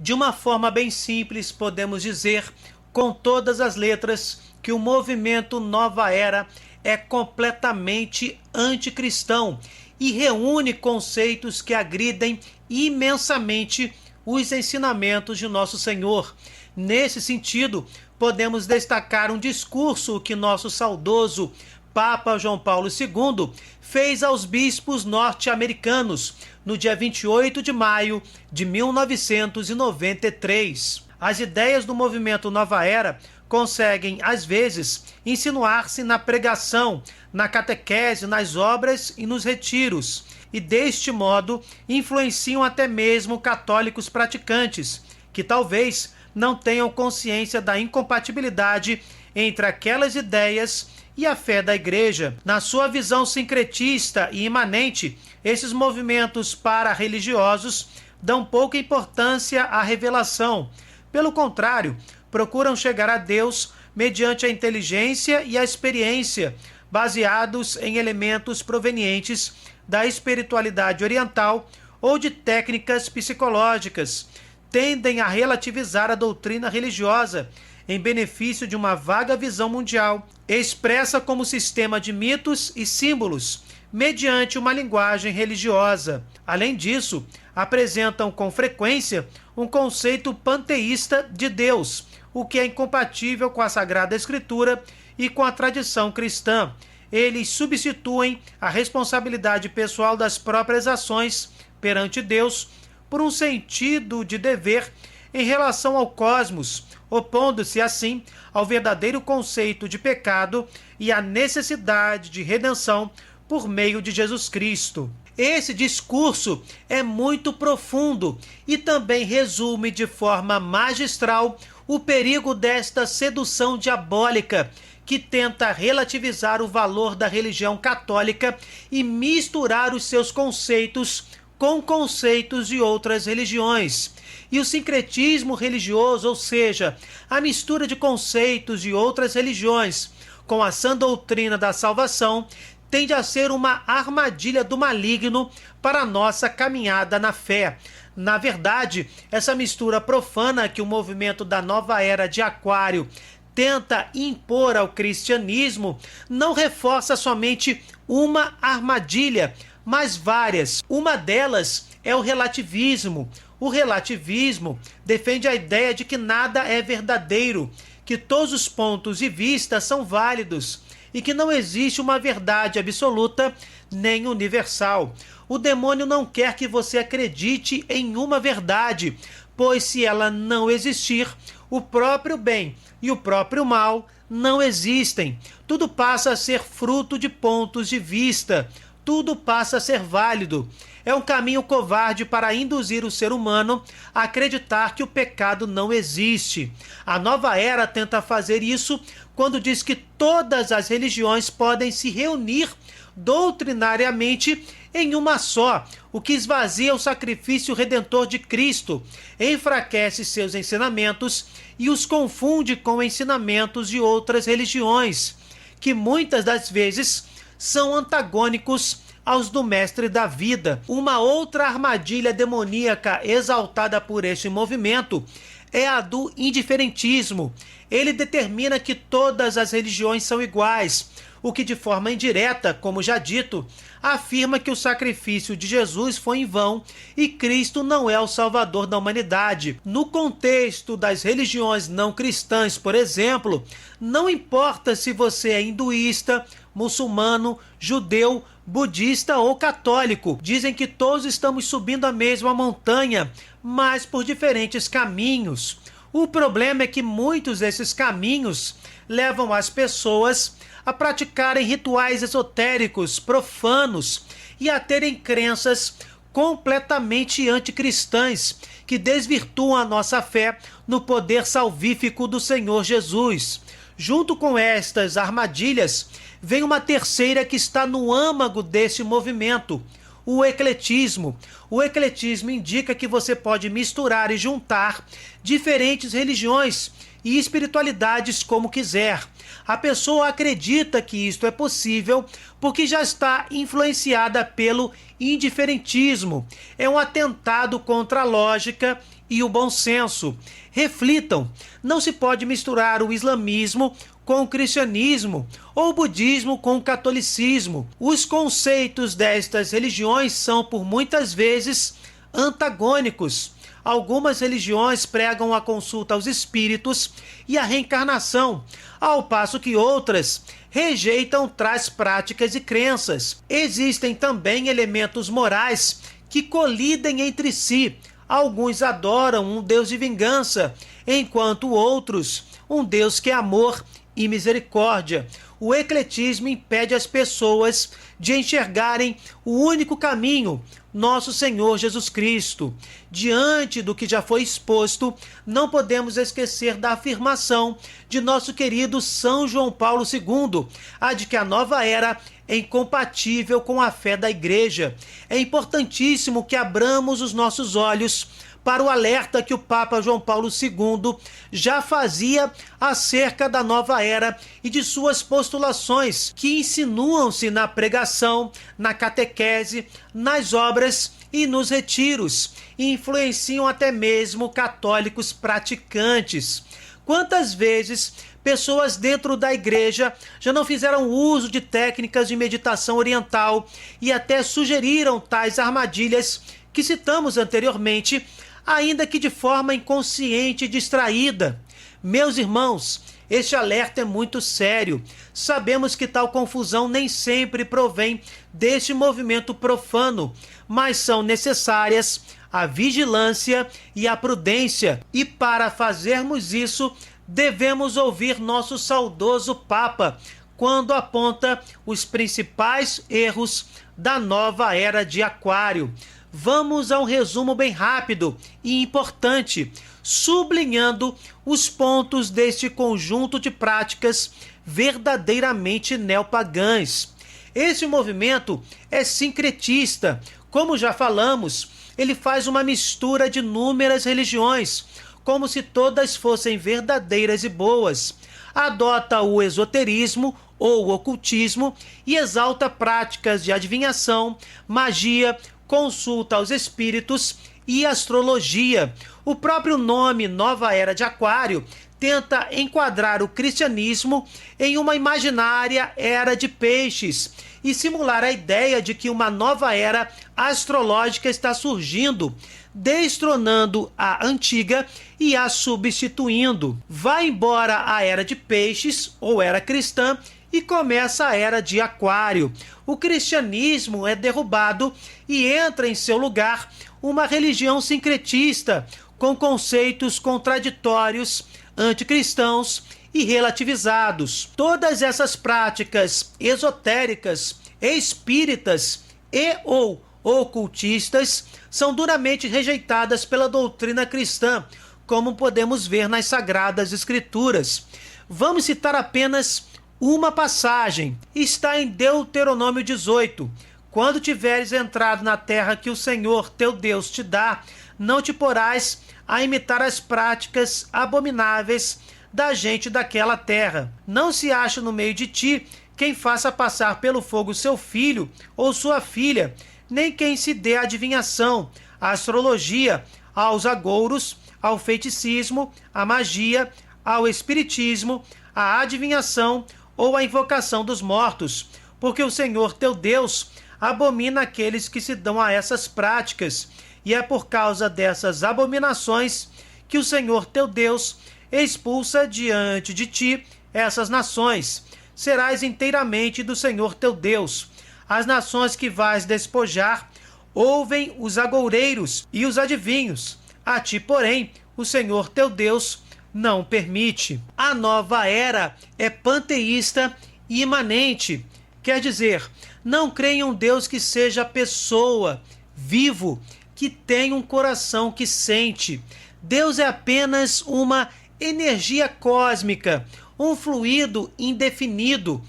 De uma forma bem simples, podemos dizer, com todas as letras, que o movimento Nova Era é completamente anticristão e reúne conceitos que agridem imensamente os ensinamentos de nosso Senhor. Nesse sentido, podemos destacar um discurso que nosso saudoso Papa João Paulo II fez aos bispos norte-americanos no dia 28 de maio de 1993. As ideias do movimento Nova Era conseguem, às vezes, insinuar-se na pregação, na catequese, nas obras e nos retiros, e deste modo influenciam até mesmo católicos praticantes, que talvez não tenham consciência da incompatibilidade entre aquelas ideias e a fé da Igreja. Na sua visão sincretista e imanente, esses movimentos para-religiosos dão pouca importância à revelação. Pelo contrário, procuram chegar a Deus mediante a inteligência e a experiência, baseados em elementos provenientes da espiritualidade oriental ou de técnicas psicológicas. Tendem a relativizar a doutrina religiosa em benefício de uma vaga visão mundial, expressa como sistema de mitos e símbolos, mediante uma linguagem religiosa. Além disso, apresentam com frequência um conceito panteísta de Deus, o que é incompatível com a Sagrada Escritura e com a tradição cristã. Eles substituem a responsabilidade pessoal das próprias ações perante Deus por um sentido de dever em relação ao cosmos, opondo-se assim ao verdadeiro conceito de pecado e à necessidade de redenção por meio de Jesus Cristo. Esse discurso é muito profundo e também resume de forma magistral o perigo desta sedução diabólica que tenta relativizar o valor da religião católica e misturar os seus conceitos com conceitos de outras religiões. E o sincretismo religioso, ou seja, a mistura de conceitos de outras religiões com a sã doutrina da salvação, tende a ser uma armadilha do maligno para a nossa caminhada na fé. Na verdade, essa mistura profana que o movimento da Nova Era de Aquário tenta impor ao cristianismo não reforça somente uma armadilha, mas várias. Uma delas é o relativismo. O relativismo defende a ideia de que nada é verdadeiro, que todos os pontos de vista são válidos e que não existe uma verdade absoluta nem universal. O demônio não quer que você acredite em uma verdade, pois se ela não existir, o próprio bem e o próprio mal não existem. Tudo passa a ser fruto de pontos de vista, tudo passa a ser válido. É um caminho covarde para induzir o ser humano a acreditar que o pecado não existe. A Nova Era tenta fazer isso quando diz que todas as religiões podem se reunir doutrinariamente em uma só, o que esvazia o sacrifício redentor de Cristo, enfraquece seus ensinamentos e os confunde com ensinamentos de outras religiões, que muitas das vezes são antagônicos aos do Mestre da Vida. Uma outra armadilha demoníaca exaltada por este movimento é a do indiferentismo. Ele determina que todas as religiões são iguais, o que de forma indireta, como já dito, afirma que o sacrifício de Jesus foi em vão e Cristo não é o Salvador da humanidade. No contexto das religiões não cristãs, por exemplo, não importa se você é hinduísta, muçulmano, judeu, budista ou católico. Dizem que todos estamos subindo a mesma montanha, mas por diferentes caminhos. O problema é que muitos desses caminhos levam as pessoas a praticarem rituais esotéricos, profanos e a terem crenças completamente anticristãs que desvirtuam a nossa fé no poder salvífico do Senhor Jesus. Junto com estas armadilhas, vem uma terceira que está no âmago desse movimento, o ecletismo. O ecletismo indica que você pode misturar e juntar diferentes religiões e espiritualidades como quiser. A pessoa acredita que isto é possível porque já está influenciada pelo indiferentismo. É um atentado contra a lógica e o bom senso. Reflitam, não se pode misturar o islamismo com o cristianismo ou o budismo com o catolicismo. Os conceitos destas religiões são por muitas vezes antagônicos. Algumas religiões pregam a consulta aos espíritos e a reencarnação, ao passo que outras rejeitam tais práticas e crenças. Existem também elementos morais que colidem entre si. Alguns adoram um Deus de vingança, enquanto outros um Deus que é amor e misericórdia. O ecletismo impede as pessoas de enxergarem o único caminho, nosso Senhor Jesus Cristo. Diante do que já foi exposto, não podemos esquecer da afirmação de nosso querido São João Paulo II, a de que a nova era é incompatível com a fé da Igreja. É importantíssimo que abramos os nossos olhos para o alerta que o Papa João Paulo II já fazia acerca da nova era e de suas postulações, que insinuam-se na pregação, na catequese, nas obras e nos retiros, e influenciam até mesmo católicos praticantes. Quantas vezes pessoas dentro da igreja já não fizeram uso de técnicas de meditação oriental e até sugeriram tais armadilhas que citamos anteriormente, ainda que de forma inconsciente e distraída. Meus irmãos, este alerta é muito sério. Sabemos que tal confusão nem sempre provém deste movimento profano, mas são necessárias a vigilância e a prudência. E para fazermos isso, devemos ouvir nosso saudoso Papa, quando aponta os principais erros da nova era de Aquário. Vamos a um resumo bem rápido e importante, sublinhando os pontos deste conjunto de práticas verdadeiramente neopagãs. Esse movimento é sincretista. Como já falamos, ele faz uma mistura de inúmeras religiões, como se todas fossem verdadeiras e boas. Adota o esoterismo ou o ocultismo e exalta práticas de adivinhação, magia, consulta aos espíritos e astrologia. O próprio nome Nova Era de Aquário tenta enquadrar o cristianismo em uma imaginária era de peixes e simular a ideia de que uma nova era astrológica está surgindo, destronando a antiga e a substituindo. Vai embora a era de peixes ou era cristã e começa a era de Aquário. O cristianismo é derrubado e entra em seu lugar uma religião sincretista, com conceitos contraditórios, anticristãos e relativizados. Todas essas práticas esotéricas, espíritas e ou ocultistas são duramente rejeitadas pela doutrina cristã, como podemos ver nas Sagradas Escrituras. Vamos citar apenas uma passagem. Está em Deuteronômio 18. Quando tiveres entrado na terra que o Senhor teu Deus te dá, não te porás a imitar as práticas abomináveis da gente daquela terra. Não se acha no meio de ti quem faça passar pelo fogo seu filho ou sua filha, nem quem se dê à adivinhação, à astrologia, aos agouros, ao feiticismo, à magia, ao espiritismo, à adivinhação ou à invocação dos mortos, porque o Senhor teu Deus abomina aqueles que se dão a essas práticas, e é por causa dessas abominações que o Senhor teu Deus expulsa diante de ti essas nações. Serás inteiramente do Senhor teu Deus. As nações que vais despojar ouvem os agoureiros e os adivinhos. A ti, porém, o Senhor teu Deus não permite. A nova era é panteísta e imanente. Quer dizer, não crê em um Deus que seja pessoa, vivo, que tem um coração que sente. Deus é apenas uma energia cósmica, um fluido indefinido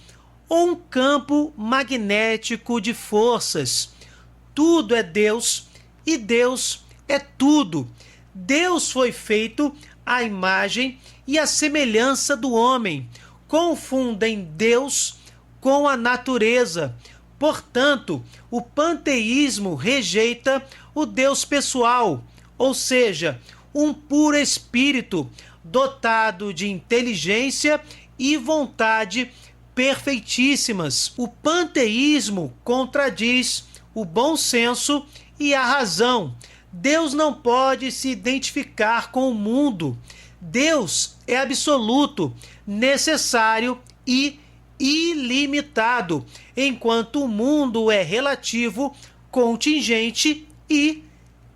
ou um campo magnético de forças. tudo é Deus e Deus é tudo. Deus foi feito à imagem e à semelhança do homem. Confundem Deus com a natureza. Portanto, o panteísmo rejeita o Deus pessoal, ou seja, um puro espírito dotado de inteligência e vontade perfeitíssimas. O panteísmo contradiz o bom senso e a razão. Deus não pode se identificar com o mundo. Deus é absoluto, necessário e ilimitado, enquanto o mundo é relativo, contingente e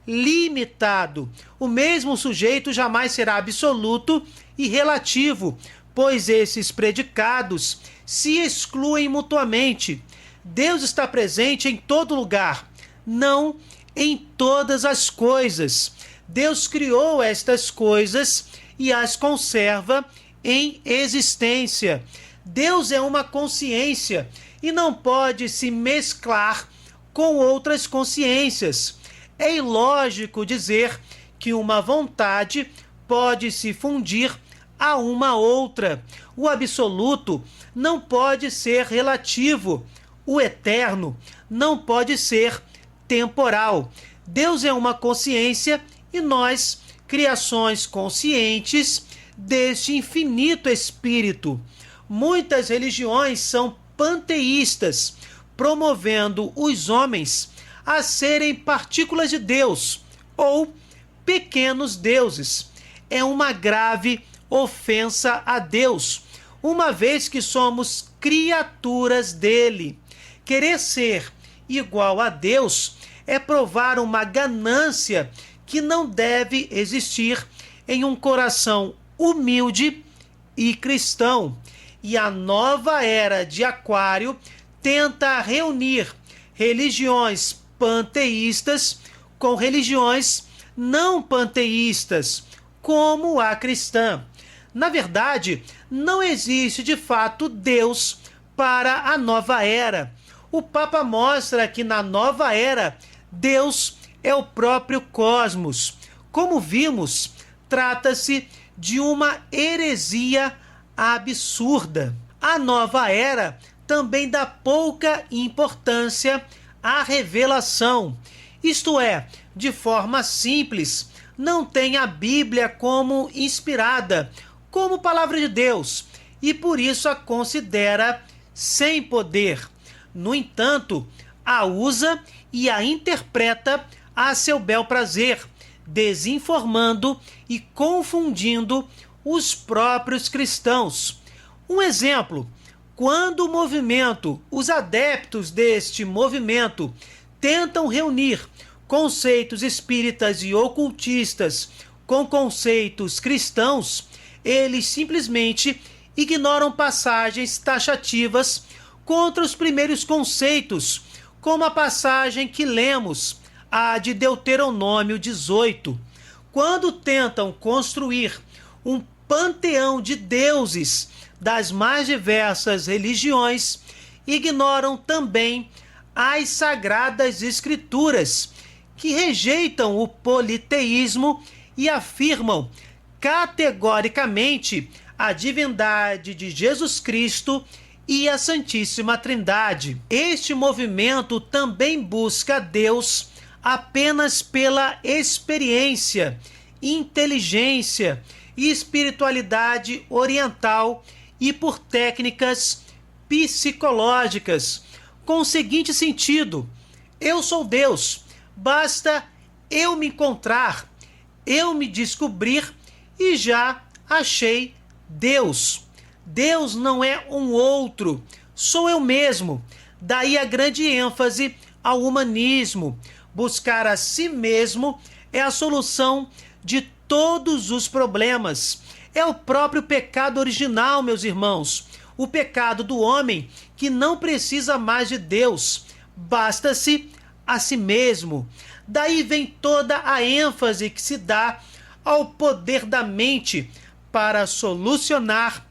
limitado. O mesmo sujeito jamais será absoluto e relativo, pois esses predicados se excluem mutuamente. Deus está presente em todo lugar, não em todas as coisas. Deus criou estas coisas e as conserva em existência. Deus é uma consciência e não pode se mesclar com outras consciências. É ilógico dizer que uma vontade pode se fundir a uma outra. O absoluto não pode ser relativo. O eterno não pode ser temporal. Deus é uma consciência e nós, criações conscientes deste infinito espírito. Muitas religiões são panteístas, promovendo os homens a serem partículas de Deus ou pequenos deuses. É uma grave ofensa a Deus, uma vez que somos criaturas dele. Querer ser igual a Deus é provar uma ganância que não deve existir em um coração humilde e cristão. E a nova era de Aquário tenta reunir religiões panteístas com religiões não panteístas, como a cristã. Na verdade, não existe de fato Deus para a nova era. O Papa mostra que na nova era, Deus é o próprio cosmos. Como vimos, trata-se de uma heresia absurda. A nova era também dá pouca importância à revelação. Isto é, de forma simples, não tem a Bíblia como inspirada, como palavra de Deus, e por isso a considera sem poder. No entanto, a usa e a interpreta a seu bel prazer, desinformando e confundindo os próprios cristãos. Um exemplo: quando o movimento, os adeptos deste movimento, tentam reunir conceitos espíritas e ocultistas com conceitos cristãos, eles simplesmente ignoram passagens taxativas contra os primeiros conceitos, como a passagem que lemos, a de Deuteronômio 18. Quando tentam construir um panteão de deuses das mais diversas religiões, ignoram também as sagradas escrituras, que rejeitam o politeísmo e afirmam categoricamente a divindade de Jesus Cristo e a Santíssima Trindade. Este movimento também busca Deus apenas pela experiência, inteligência e espiritualidade oriental e por técnicas psicológicas, com o seguinte sentido: eu sou Deus, basta eu me encontrar, eu me descobrir e já achei Deus. Deus não é um outro, sou eu mesmo. Daí a grande ênfase ao humanismo. Buscar a si mesmo é a solução de todos os problemas. É o próprio pecado original, meus irmãos. O pecado do homem que não precisa mais de Deus. Basta-se a si mesmo. Daí vem toda a ênfase que se dá ao poder da mente para solucionar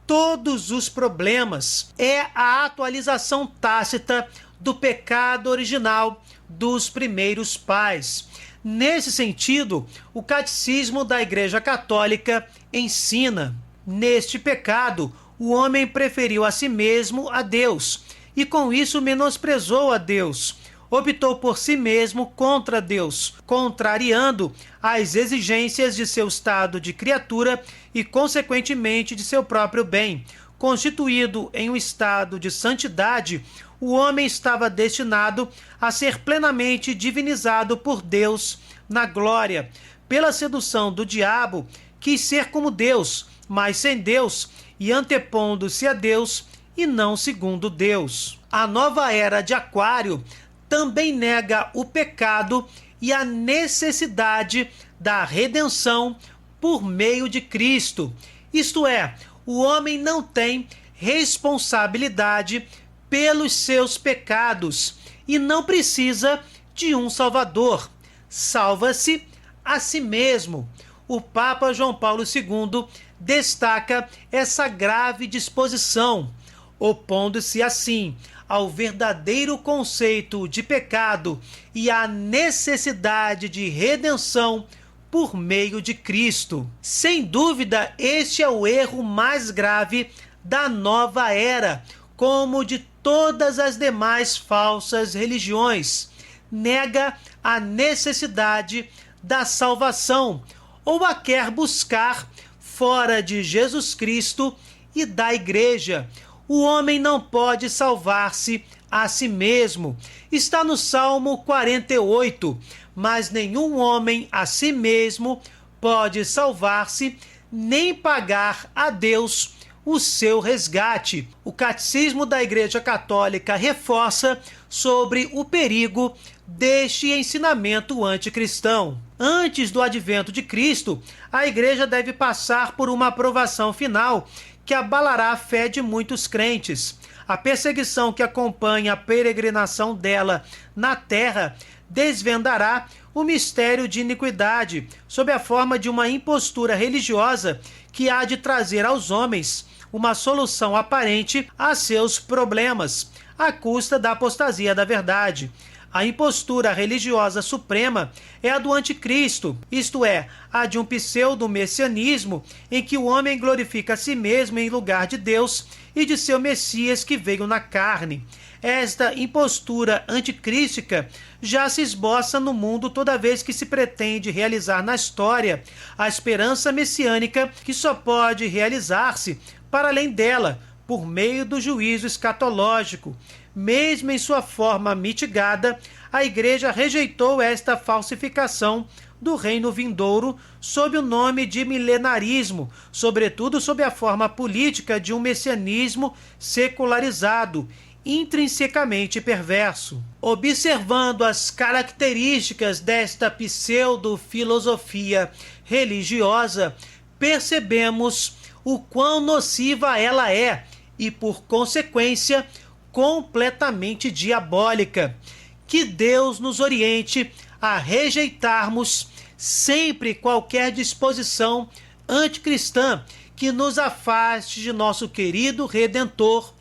todos os problemas. É a atualização tácita do pecado original dos primeiros pais. Nesse sentido, o Catecismo da Igreja Católica ensina: neste pecado, o homem preferiu a si mesmo a Deus e com isso menosprezou a Deus. Optou por si mesmo contra Deus, contrariando as exigências de seu estado de criatura e, consequentemente, de seu próprio bem. Constituído em um estado de santidade, o homem estava destinado a ser plenamente divinizado por Deus na glória. Pela sedução do diabo, quis ser como Deus, mas sem Deus, e antepondo-se a Deus e não segundo Deus. A nova era de Aquário também nega o pecado e a necessidade da redenção por meio de Cristo. Isto é, o homem não tem responsabilidade pelos seus pecados e não precisa de um Salvador. Salva-se a si mesmo. O Papa João Paulo II destaca essa grave disposição, opondo-se assim ao verdadeiro conceito de pecado e à necessidade de redenção por meio de Cristo. Sem dúvida, este é o erro mais grave da nova era, como de todas as demais falsas religiões. Nega a necessidade da salvação, ou a quer buscar fora de Jesus Cristo e da Igreja. O homem não pode salvar-se a si mesmo. Está no Salmo 48. Mas nenhum homem a si mesmo pode salvar-se, nem pagar a Deus o seu resgate. O Catecismo da Igreja Católica reforça sobre o perigo deste ensinamento anticristão. Antes do advento de Cristo, a Igreja deve passar por uma aprovação final que abalará a fé de muitos crentes. A perseguição que acompanha a peregrinação dela na terra desvendará o mistério de iniquidade sob a forma de uma impostura religiosa que há de trazer aos homens uma solução aparente a seus problemas, à custa da apostasia da verdade. A impostura religiosa suprema é a do anticristo, isto é, a de um pseudo-messianismo em que o homem glorifica a si mesmo em lugar de Deus e de seu Messias que veio na carne. Esta impostura anticrística já se esboça no mundo toda vez que se pretende realizar na história a esperança messiânica que só pode realizar-se para além dela, por meio do juízo escatológico. Mesmo em sua forma mitigada, a Igreja rejeitou esta falsificação do reino vindouro sob o nome de milenarismo, sobretudo sob a forma política de um messianismo secularizado, intrinsecamente perverso. Observando as características desta pseudo-filosofia religiosa, percebemos o quão nociva ela é e, por consequência, completamente diabólica. Que Deus nos oriente a rejeitarmos sempre qualquer disposição anticristã que nos afaste de nosso querido Redentor,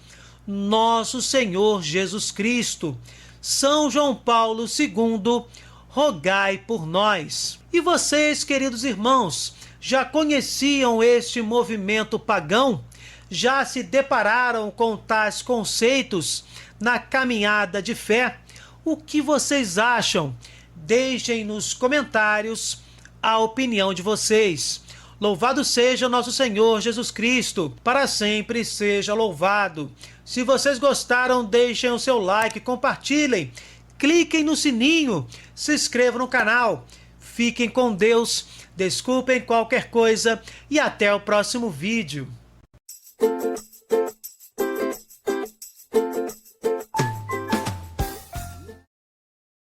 nosso Senhor Jesus Cristo. São João Paulo II, rogai por nós. E vocês, queridos irmãos, já conheciam este movimento pagão? Já se depararam com tais conceitos na caminhada de fé? O que vocês acham? Deixem nos comentários a opinião de vocês. Louvado seja nosso Senhor Jesus Cristo, para sempre seja louvado. Se vocês gostaram, deixem o seu like, compartilhem, cliquem no sininho, se inscrevam no canal. Fiquem com Deus, desculpem qualquer coisa e até o próximo vídeo.